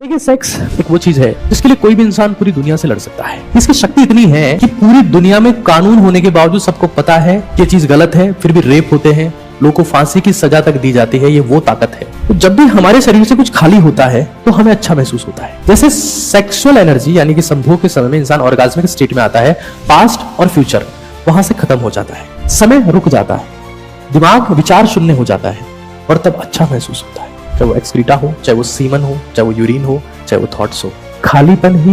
देखिए, सेक्स एक वो चीज है जिसके लिए कोई भी इंसान पूरी दुनिया से लड़ सकता है। इसकी शक्ति इतनी है कि पूरी दुनिया में कानून होने के बावजूद सबको पता है कि ये चीज गलत है, फिर भी रेप होते हैं, लोगों को फांसी की सजा तक दी जाती है। ये वो ताकत है। तो जब भी हमारे शरीर से कुछ खाली होता है तो हमें अच्छा महसूस होता है। जैसे सेक्सुअल एनर्जी यानी कि संभोग के समय में इंसान ऑर्गाज्मिक स्टेट में आता है, पास्ट और फ्यूचर वहां से खत्म हो जाता है, समय रुक जाता है, दिमाग विचार शून्य हो जाता है और तब अच्छा महसूस होता है। चाहे वो एक्सक्रीटा हो, चाहे वो सीमन हो, चाहे वो यूरिन हो, चाहे वो थॉट्स हो, खालीपन ही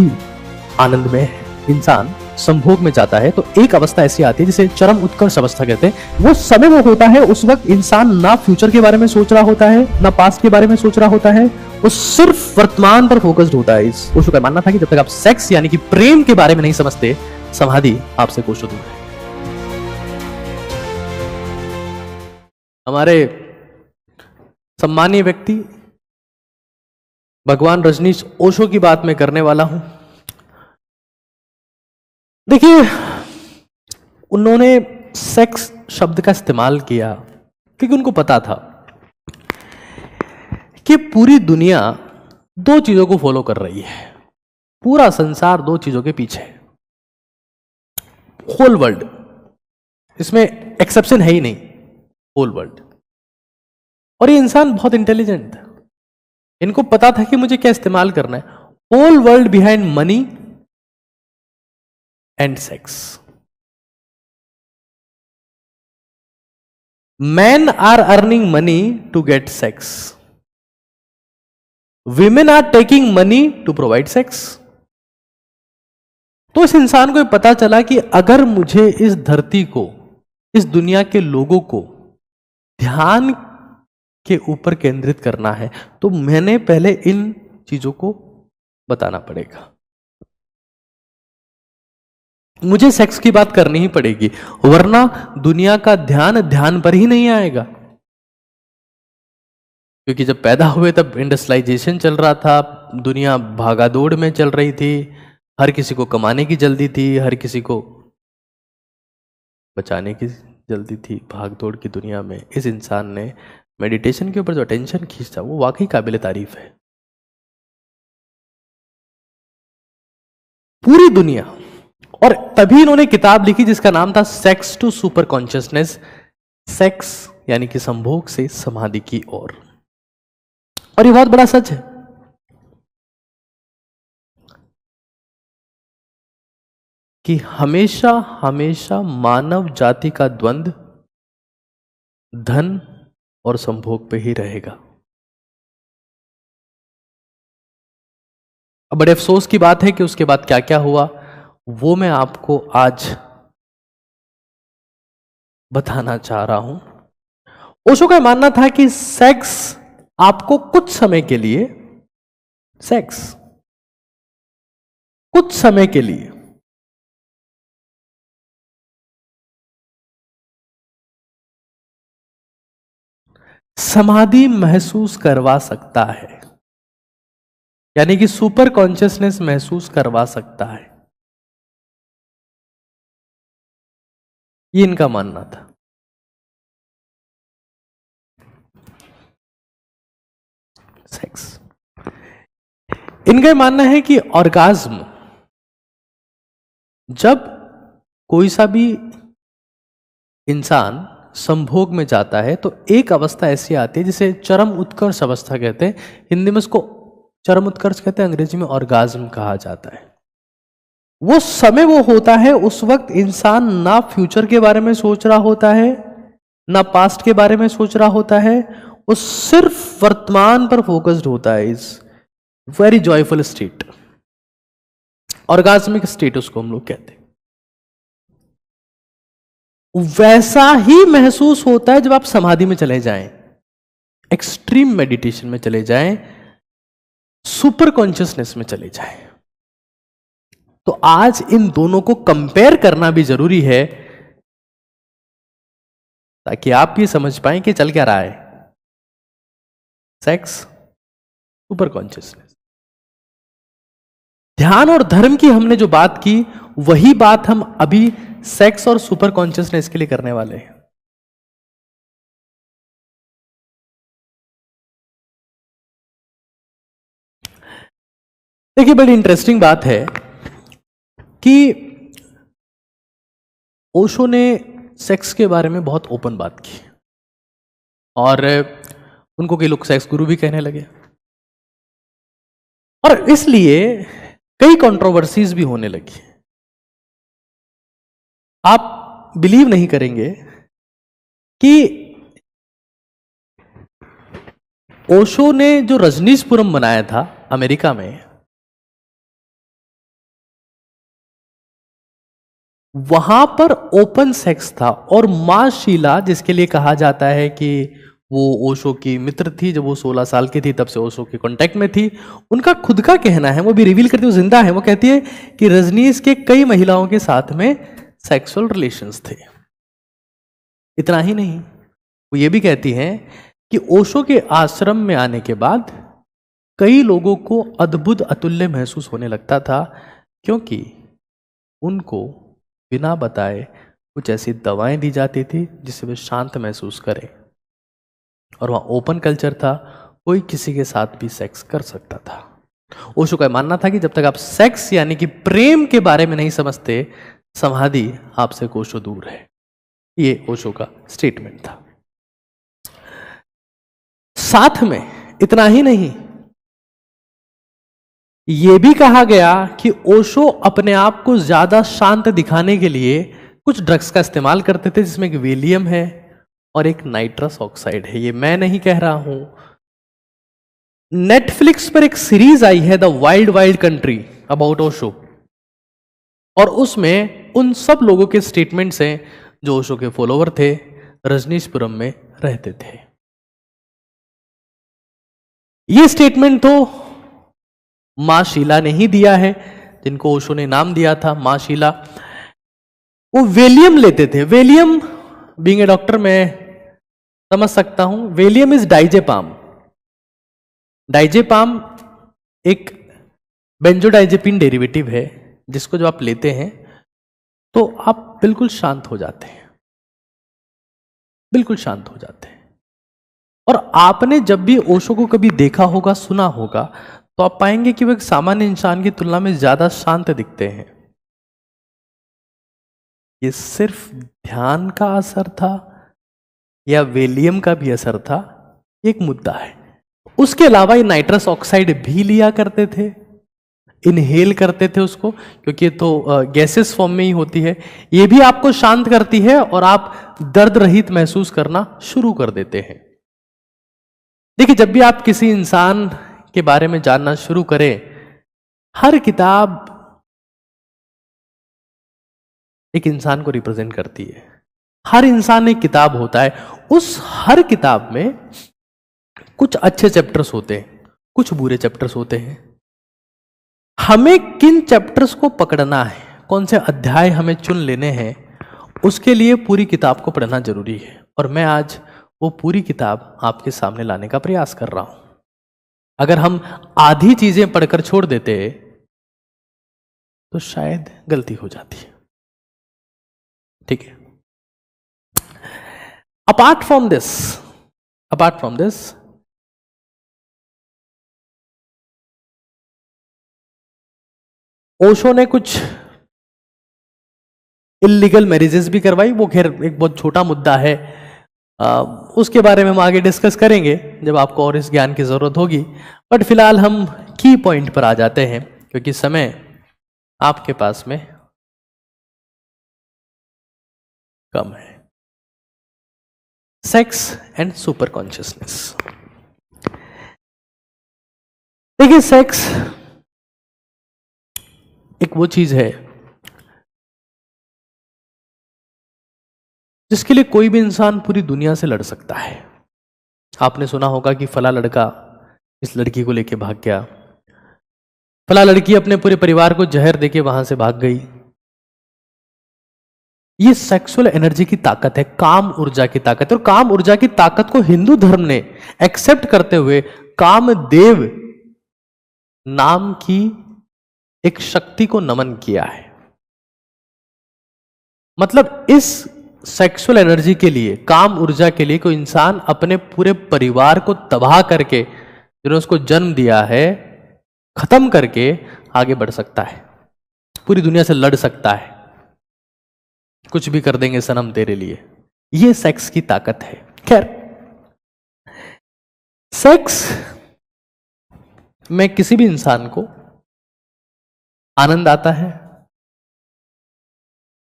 आनंद में है। इंसान संभोग में जाता है तो एक अवस्था ऐसी आती है जिसे चरम उत्कर्ष अवस्था कहते हैं। वो समय वो होता है, उस वक्त इंसान ना फ्यूचर के बारे में सोच रहा होता है, ना पास्ट के बारे में सोच रहा होता है, वो सिर्फ वर्तमान पर फोकस्ड होता है। इस ओशो का मानना था कि जब तक आप सेक्स यानी कि प्रेम के बारे में नहीं समझते, समाधि आपसे कोसों दूर है। हमारे सम्मानीय व्यक्ति भगवान रजनीश ओशो की बात मैं करने वाला हूं। देखिए, उन्होंने सेक्स शब्द का इस्तेमाल किया क्योंकि उनको पता था कि पूरी दुनिया दो चीजों को फॉलो कर रही है। पूरा संसार दो चीजों के पीछे है, होल वर्ल्ड, इसमें एक्सेप्शन है ही नहीं, होल वर्ल्ड। और ये इंसान बहुत इंटेलिजेंट था, इनको पता था कि मुझे क्या इस्तेमाल करना है। Whole world behind money and sex. Men are earning money to get sex. Women are taking money to provide sex. तो इस इंसान को पता चला कि अगर मुझे इस धरती को, इस दुनिया के लोगों को ध्यान के ऊपर केंद्रित करना है तो मैंने पहले इन चीजों को बताना पड़ेगा। मुझे सेक्स की बात करनी ही पड़ेगी, वरना दुनिया का ध्यान पर ही नहीं आएगा। क्योंकि जब पैदा हुए तब इंडस्ट्रियलाइजेशन चल रहा था, दुनिया भागादौड़ में चल रही थी, हर किसी को कमाने की जल्दी थी, हर किसी को बचाने की जल्दी थी। भागदौड़ की दुनिया में इस इंसान ने मेडिटेशन के ऊपर जो अटेंशन खींचा वो वाकई काबिल तारीफ है। पूरी दुनिया, और तभी इन्होंने किताब लिखी जिसका नाम था sex to super consciousness, sex यानी कि संभोग से समाधि की ओर। और ये बहुत बड़ा सच है। कि हमेशा हमेशा मानव जाति का द्वंद्व धन और संभोग पे ही रहेगा। अब बड़े अफसोस की बात है कि उसके बाद क्या क्या हुआ वो मैं आपको आज बताना चाह रहा हूं। ओशो का मानना था कि सेक्स आपको कुछ समय के लिए, सेक्स कुछ समय के लिए समाधि महसूस करवा सकता है, यानी कि सुपर कॉन्शियसनेस महसूस करवा सकता है। ये इनका मानना था। सेक्स, इनका मानना है कि ऑर्गाज्म, जब कोई सा भी इंसान संभोग में जाता है तो एक अवस्था ऐसी आती है जिसे चरम उत्कर्ष अवस्था कहते हैं। हिंदी में इसको चरम उत्कर्ष कहते हैं, अंग्रेजी में ऑर्गाज्म कहा जाता है। वो समय वो होता है, उस वक्त इंसान ना फ्यूचर के बारे में सोच रहा होता है, ना पास्ट के बारे में सोच रहा होता है, वो सिर्फ वर्तमान पर फोकस्ड होता है। Is very joyful state, orgasmic state उसको हम लोग कहते हैं। वैसा ही महसूस होता है जब आप समाधि में चले जाएं, एक्सट्रीम मेडिटेशन में चले जाएं, सुपर कॉन्शियसनेस में चले जाएं। तो आज इन दोनों को कंपेयर करना भी जरूरी है ताकि आप ये समझ पाएं कि चल क्या रहा है। सेक्स, सुपर कॉन्शियसनेस, ध्यान और धर्म की हमने जो बात की वही बात हम अभी सेक्स और सुपर कॉन्शियसनेस के लिए करने वाले हैं। देखिए, बड़ी इंटरेस्टिंग बात है कि ओशो ने सेक्स के बारे में बहुत ओपन बात की और उनको कई लोग सेक्स गुरु भी कहने लगे और इसलिए कई कंट्रोवर्सीज भी होने लगी। आप बिलीव नहीं करेंगे कि ओशो ने जो रजनीशपुरम बनाया था अमेरिका में, वहां पर ओपन सेक्स था और मां शीला, जिसके लिए कहा जाता है कि वो ओशो की मित्र थी, जब वो 16 साल की थी तब से ओशो के कांटेक्ट में थी, उनका खुद का कहना है, वो भी रिवील करती है, वो जिंदा है, वो कहती है कि रजनीश के कई महिलाओं के साथ में सेक्सुअल रिलेशंस थे। इतना ही नहीं, वो ये भी कहती हैं कि ओशो के आश्रम में आने के बाद कई लोगों को अद्भुत अतुल्य महसूस होने लगता था, क्योंकि उनको बिना बताए कुछ ऐसी दवाएं दी जाती थी जिससे वे शांत महसूस करें, और वहां ओपन कल्चर था, कोई किसी के साथ भी सेक्स कर सकता था। ओशो का मानना था कि जब तक आप सेक्स यानी कि प्रेम के बारे में नहीं समझते, समाधि आपसे कोसों दूर है। ये ओशो का स्टेटमेंट था। साथ में इतना ही नहीं, यह भी कहा गया कि ओशो अपने आप को ज्यादा शांत दिखाने के लिए कुछ ड्रग्स का इस्तेमाल करते थे, जिसमें एक वेलियम है और एक नाइट्रस ऑक्साइड है। ये मैं नहीं कह रहा हूं, नेटफ्लिक्स पर एक सीरीज आई है the wild wild country about Osho, और उसमें उन सब लोगों के स्टेटमेंट्स हैं जो ओशो के फॉलोवर थे, रजनीशपुरम में रहते थे। ये स्टेटमेंट तो मां शीला ने ही दिया है, जिनको ओशो ने नाम दिया था मां शीला। वो वेलियम लेते थे। वेलियम, बीइंग ए डॉक्टर मैं समझ सकता हूं, वेलियम इज डाइजेपाम। डाइजेपाम एक बेंजोडाइजेपिन डेरिवेटिव है, जिसको जब आप लेते हैं तो आप बिल्कुल शांत हो जाते हैं, बिल्कुल शांत हो जाते हैं। और आपने जब भी ओशो को कभी देखा होगा, सुना होगा, तो आप पाएंगे कि वो एक सामान्य इंसान की तुलना में ज्यादा शांत दिखते हैं। ये सिर्फ ध्यान का असर था या वेलियम का भी असर था, एक मुद्दा है। उसके अलावा ये नाइट्रस ऑक्साइड भी लिया करते थे, इनहेल करते थे उसको, क्योंकि ये तो गैसेस फॉर्म में ही होती है। ये भी आपको शांत करती है और आप दर्द रहित महसूस करना शुरू कर देते हैं। देखिए, जब भी आप किसी इंसान के बारे में जानना शुरू करें, हर किताब एक इंसान को रिप्रेजेंट करती है। हर इंसान एक किताब होता है, उस हर किताब में कुछ अच्छे चैप्टर्स होते हैं, कुछ बुरे चैप्टर्स होते हैं। हमें किन चैप्टर्स को पकड़ना है, कौन से अध्याय हमें चुन लेने हैं, उसके लिए पूरी किताब को पढ़ना जरूरी है। और मैं आज वो पूरी किताब आपके सामने लाने का प्रयास कर रहा हूं। अगर हम आधी चीजें पढ़कर छोड़ देते तो शायद गलती हो जाती है। ठीक है। अपार्ट फ्रॉम दिस ओशो ने कुछ इलीगल मैरिजेस भी करवाई। वो खैर एक बहुत छोटा मुद्दा है, उसके बारे में हम आगे डिस्कस करेंगे जब आपको और इस ज्ञान की जरूरत होगी। बट फिलहाल हम की पॉइंट पर आ जाते हैं, क्योंकि समय आपके पास में कम है। Sex and super consciousness. देखिए, सेक्स एक वो चीज है जिसके लिए कोई भी इंसान पूरी दुनिया से लड़ सकता है। आपने सुना होगा कि फला लड़का इस लड़की को लेके भाग गया, फला लड़की अपने पूरे परिवार को जहर देके वहां से भाग गई। ये सेक्सुअल एनर्जी की ताकत है, काम ऊर्जा की ताकत है। और काम ऊर्जा की ताकत को हिंदू धर्म ने एक्सेप्ट करते हुए कामदेव नाम की एक शक्ति को नमन किया है। मतलब इस सेक्सुअल एनर्जी के लिए, काम ऊर्जा के लिए कोई इंसान अपने पूरे परिवार को तबाह करके, जिन्होंने उसको जन्म दिया है, खत्म करके आगे बढ़ सकता है, पूरी दुनिया से लड़ सकता है, कुछ भी कर देंगे सनम तेरे लिए। ये सेक्स की ताकत है। खैर, सेक्स में किसी भी इंसान को आनंद आता है,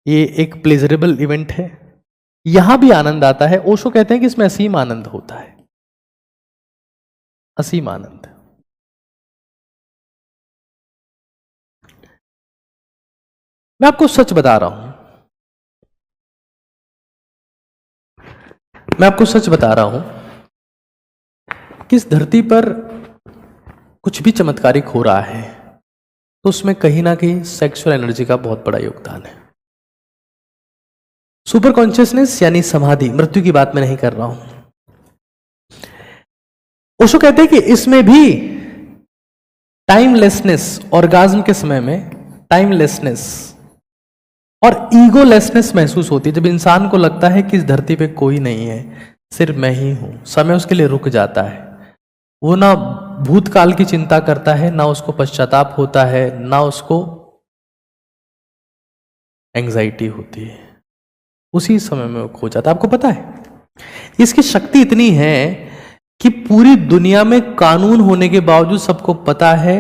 ये एक प्लेजरेबल इवेंट है, यहां भी आनंद आता है। ओशो कहते हैं कि इसमें असीम आनंद होता है, असीम आनंद। मैं आपको सच बता रहा हूं, मैं आपको सच बता रहा हूं कि इस धरती पर कुछ भी चमत्कारिक हो रहा है तो उसमें कहीं ना कहीं सेक्सुअल एनर्जी का बहुत बड़ा योगदान है। सुपर कॉन्शियसनेस यानी समाधि, मृत्यु की बात मैं नहीं कर रहा हूं। ओशो कहते हैं कि इसमें भी टाइमलेसनेस, ऑर्गाज्म के समय में टाइमलेसनेस और ईगोलेसनेस महसूस होती है। जब इंसान को लगता है कि इस धरती पे कोई नहीं है, सिर्फ मैं ही हूं, समय उसके लिए रुक जाता है। वो ना भूतकाल की चिंता करता है, ना उसको पश्चाताप होता है, ना उसको एंजाइटी होती है। उसी समय में वो खो जाता है। आपको पता है इसकी शक्ति इतनी है कि पूरी दुनिया में कानून होने के बावजूद सबको पता है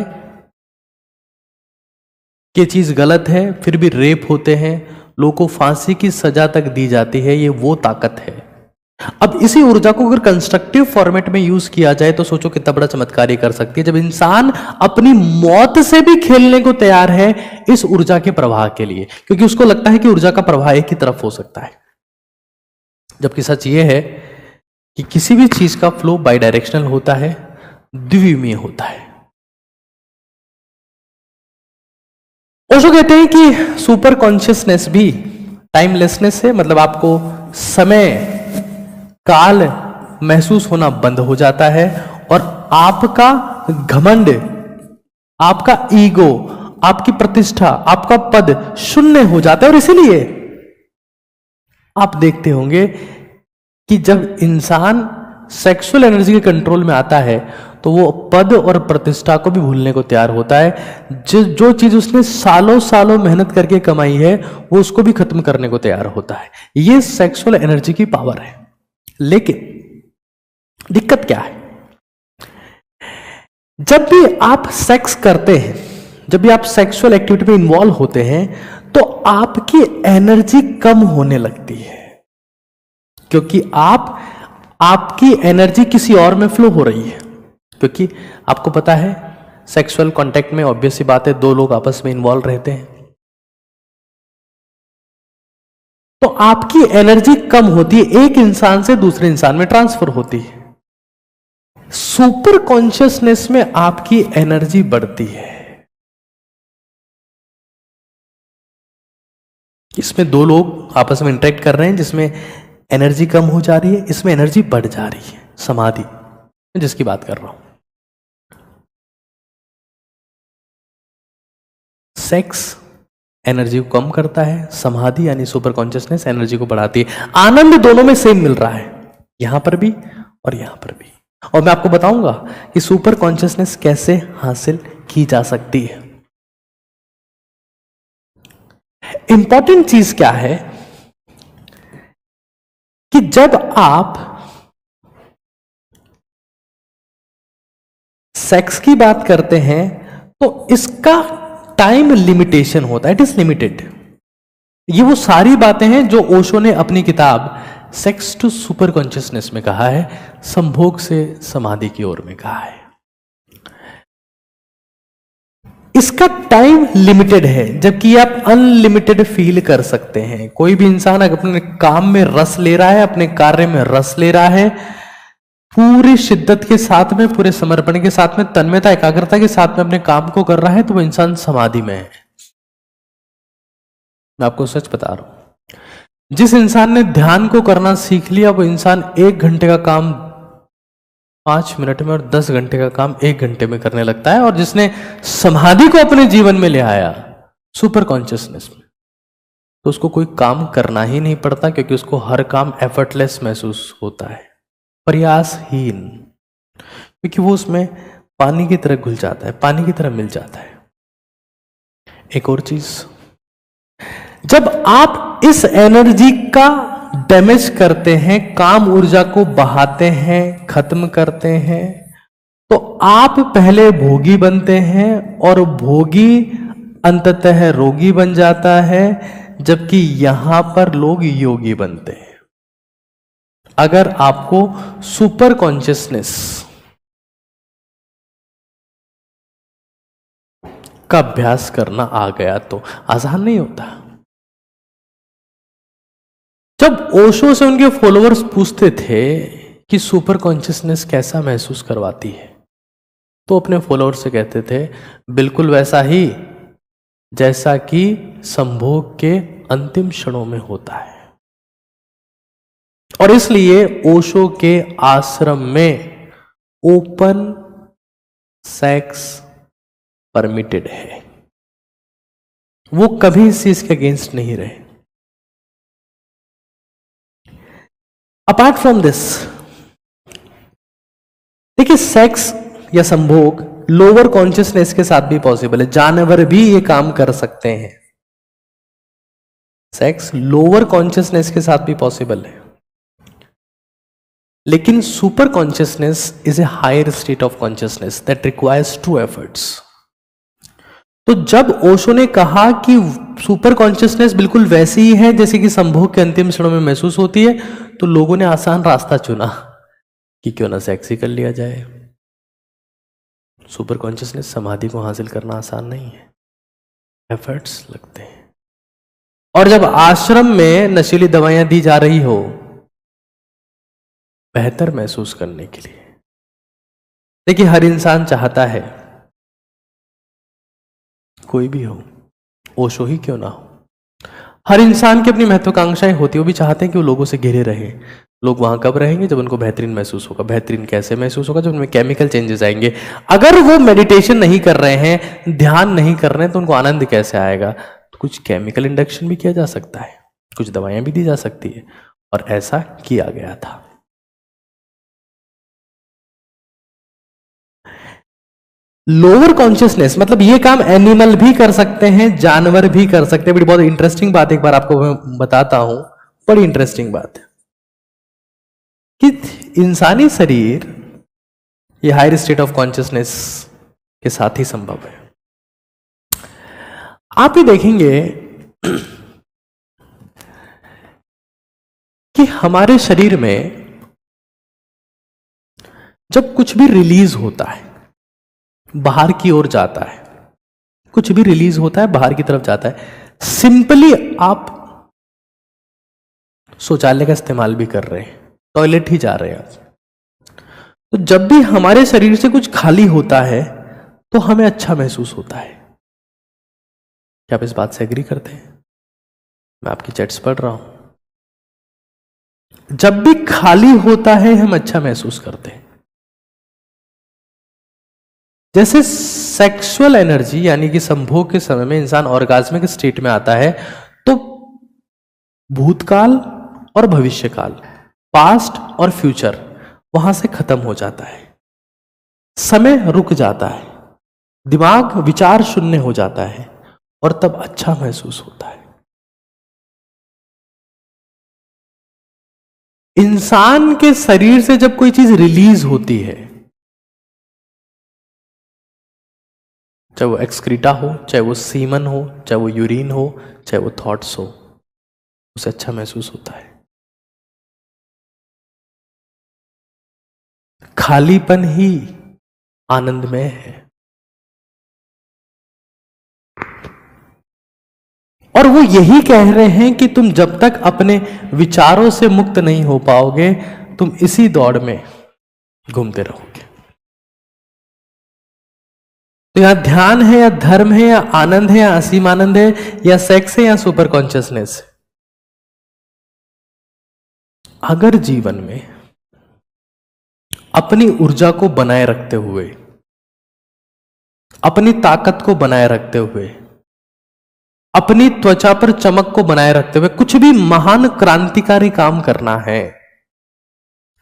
कि चीज गलत है, फिर भी रेप होते हैं, लोगों को फांसी की सजा तक दी जाती है। ये वो ताकत है। अब इसी ऊर्जा को अगर कंस्ट्रक्टिव फॉर्मेट में यूज किया जाए तो सोचो कितना बड़ा चमत्कार कर सकती है। जब इंसान अपनी मौत से भी खेलने को तैयार है इस ऊर्जा के प्रवाह के लिए, क्योंकि उसको लगता है कि ऊर्जा का प्रवाह एक ही तरफ हो सकता है, जबकि सच ये है कि किसी भी चीज का फ्लो बाई डायरेक्शनल होता है, द्विविमीय होता है। ओशो कहते हैं कि सुपर कॉन्शियसनेस भी टाइमलेसनेस है, मतलब आपको समय काल महसूस होना बंद हो जाता है और आपका घमंड, आपका ईगो, आपकी प्रतिष्ठा, आपका पद शून्य हो जाता है। और इसीलिए आप देखते होंगे कि जब इंसान सेक्सुअल एनर्जी के कंट्रोल में आता है तो वो पद और प्रतिष्ठा को भी भूलने को तैयार होता है। जो चीज उसने सालों सालों मेहनत करके कमाई है वो उसको भी खत्म करने को तैयार होता है। ये सेक्सुअल एनर्जी की पावर है। लेकिन दिक्कत क्या है, जब भी आप सेक्स करते हैं, जब भी आप सेक्सुअल एक्टिविटी में इन्वॉल्व होते हैं तो आपकी एनर्जी कम होने लगती है, क्योंकि आपकी एनर्जी किसी और में फ्लो हो रही है। क्योंकि आपको पता है सेक्सुअल कांटेक्ट में ऑब्वियस सी बात है, दो लोग आपस में इन्वॉल्व रहते हैं तो आपकी एनर्जी कम होती है, एक इंसान से दूसरे इंसान में ट्रांसफर होती है। सुपर कॉन्शियसनेस में आपकी एनर्जी बढ़ती है। इसमें दो लोग आपस में इंटरेक्ट कर रहे हैं जिसमें एनर्जी कम हो जा रही है, इसमें एनर्जी बढ़ जा रही है। समाधि जिसकी बात कर रहा हूं, सेक्स एनर्जी को कम करता है, समाधि यानी सुपर कॉन्शियसनेस एनर्जी को बढ़ाती है। आनंद दोनों में सेम मिल रहा है, यहां पर भी और यहां पर भी। और मैं आपको बताऊंगा कि सुपर कॉन्शियसनेस कैसे हासिल की जा सकती है। इंपॉर्टेंट चीज क्या है कि जब आप सेक्स की बात करते हैं तो इसका टाइम लिमिटेशन होता है, इट इज लिमिटेड। ये वो सारी बातें हैं जो ओशो ने अपनी किताब सेक्स टू सुपर कॉन्शियसनेस में कहा है, संभोग से समाधि की ओर में कहा है। इसका टाइम लिमिटेड है, जबकि आप अनलिमिटेड फील कर सकते हैं। कोई भी इंसान अपने काम में रस ले रहा है, अपने कार्य में रस ले रहा है, पूरी शिद्दत के साथ में, पूरे समर्पण के साथ में, तन्मयता एकाग्रता के साथ में अपने काम को कर रहा है, तो वो इंसान समाधि में है। मैं आपको सच बता रहा हूं, जिस इंसान ने ध्यान को करना सीख लिया वो इंसान 1 घंटे का काम 5 मिनट में और 10 घंटे का काम 1 घंटे में करने लगता है। और जिसने समाधि को अपने जीवन में ले आया सुपर कॉन्शियसनेस में, तो उसको कोई काम करना ही नहीं पड़ता, क्योंकि उसको हर काम एफर्टलेस महसूस होता है, प्रयासहीन, क्योंकि वो उसमें पानी की तरह घुल जाता है, पानी की तरह मिल जाता है। एक और चीज, जब आप इस एनर्जी का डैमेज करते हैं, काम ऊर्जा को बहाते हैं, खत्म करते हैं, तो आप पहले भोगी बनते हैं और भोगी अंततः रोगी बन जाता है, जबकि यहां पर लोग योगी बनते हैं। अगर आपको सुपर कॉन्शियसनेस का अभ्यास करना आ गया तो आसान नहीं होता। जब ओशो से उनके फॉलोअर्स पूछते थे कि सुपर कॉन्शियसनेस कैसा महसूस करवाती है, तो अपने फॉलोअर्स से कहते थे बिल्कुल वैसा ही जैसा कि संभोग के अंतिम क्षणों में होता है। और इसलिए ओशो के आश्रम में ओपन सेक्स परमिटेड है। वो कभी इस चीज के अगेंस्ट नहीं रहे। अपार्ट फ्रॉम दिस, देखिए सेक्स या संभोग लोअर कॉन्शियसनेस के साथ भी पॉसिबल है। जानवर भी ये काम कर सकते हैं। सेक्स लोअर कॉन्शियसनेस के साथ भी पॉसिबल है, लेकिन super consciousness is a higher state of consciousness that requires two efforts. तो जब ओशो ने कहा कि सुपर कॉन्शियसनेस बिल्कुल वैसी ही है जैसे कि संभोग के अंतिम क्षणों में महसूस होती है, तो लोगों ने आसान रास्ता चुना कि क्यों ना सेक्स ही कर लिया जाए। सुपर कॉन्शियसनेस समाधि को हासिल करना आसान नहीं है, एफर्ट्स लगते हैं। और जब आश्रम में नशीली दवाइयां दी जा रही हो बेहतर महसूस करने के लिए, देखिए हर इंसान चाहता है, कोई भी हो, ओशो ही क्यों ना हो, हर इंसान की अपनी महत्वाकांक्षाएं होती है। वो भी चाहते हैं कि वो लोगों से घिरे रहे। लोग वहां कब रहेंगे? जब उनको बेहतरीन महसूस होगा। बेहतरीन कैसे महसूस होगा? जब उनमें केमिकल चेंजेस आएंगे। अगर वो मेडिटेशन नहीं कर रहे हैं, ध्यान नहीं कर रहे हैं, तो उनको आनंद कैसे आएगा? तो कुछ केमिकल इंडक्शन भी किया जा सकता है, कुछ दवाइयां भी दी जा सकती है, और ऐसा किया गया था। लोअर कॉन्शियसनेस मतलब ये काम एनिमल भी कर सकते हैं, जानवर भी कर सकते हैं। बड़ी बहुत इंटरेस्टिंग बात एक बार आपको मैं बताता हूं, बड़ी इंटरेस्टिंग बात है कि इंसानी शरीर ये हायर स्टेट ऑफ कॉन्शियसनेस के साथ ही संभव है। आप ये देखेंगे कि हमारे शरीर में जब कुछ भी रिलीज होता है, बाहर की ओर जाता है, कुछ भी रिलीज होता है बाहर की तरफ जाता है, सिंपली आप शौचालय का इस्तेमाल भी कर रहे हैं, टॉयलेट ही जा रहे हैं आप, तो जब भी हमारे शरीर से कुछ खाली होता है तो हमें अच्छा महसूस होता है। क्या आप इस बात से एग्री करते हैं? मैं आपकी चैट्स पढ़ रहा हूं। जब भी खाली होता है हम अच्छा महसूस करते हैं। जैसे सेक्सुअल एनर्जी यानी कि संभोग के समय में इंसान ऑर्गाज्मिक स्टेट में आता है, तो भूतकाल और भविष्यकाल, पास्ट और फ्यूचर वहां से खत्म हो जाता है, समय रुक जाता है, दिमाग विचार शून्य हो जाता है, और तब अच्छा महसूस होता है। इंसान के शरीर से जब कोई चीज रिलीज होती है, चाहे वो एक्सक्रीटा हो, चाहे वो सीमन हो, चाहे वो यूरिन हो, चाहे वो थॉट्स हो, उसे अच्छा महसूस होता है। खालीपन ही आनंदमय है। और वो यही कह रहे हैं कि तुम जब तक अपने विचारों से मुक्त नहीं हो पाओगे, तुम इसी दौड़ में घूमते रहोगे। तो यहां ध्यान है या धर्म है या आनंद है या असीम आनंद है या सेक्स है या सुपर कॉन्शियसनेस है, अगर जीवन में अपनी ऊर्जा को बनाए रखते हुए, अपनी ताकत को बनाए रखते हुए, अपनी त्वचा पर चमक को बनाए रखते हुए कुछ भी महान क्रांतिकारी काम करना है,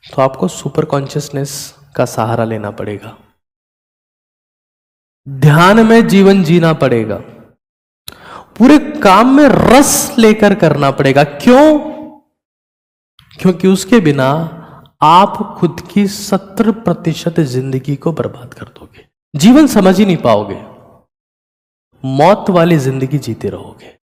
तो आपको सुपर कॉन्शियसनेस का सहारा लेना पड़ेगा। ध्यान में जीवन जीना पड़ेगा, पूरे काम में रस लेकर करना पड़ेगा। क्यों? क्योंकि उसके बिना आप खुद की 70% जिंदगी को बर्बाद कर दोगे, जीवन समझ ही नहीं पाओगे, मौत वाली जिंदगी जीते रहोगे।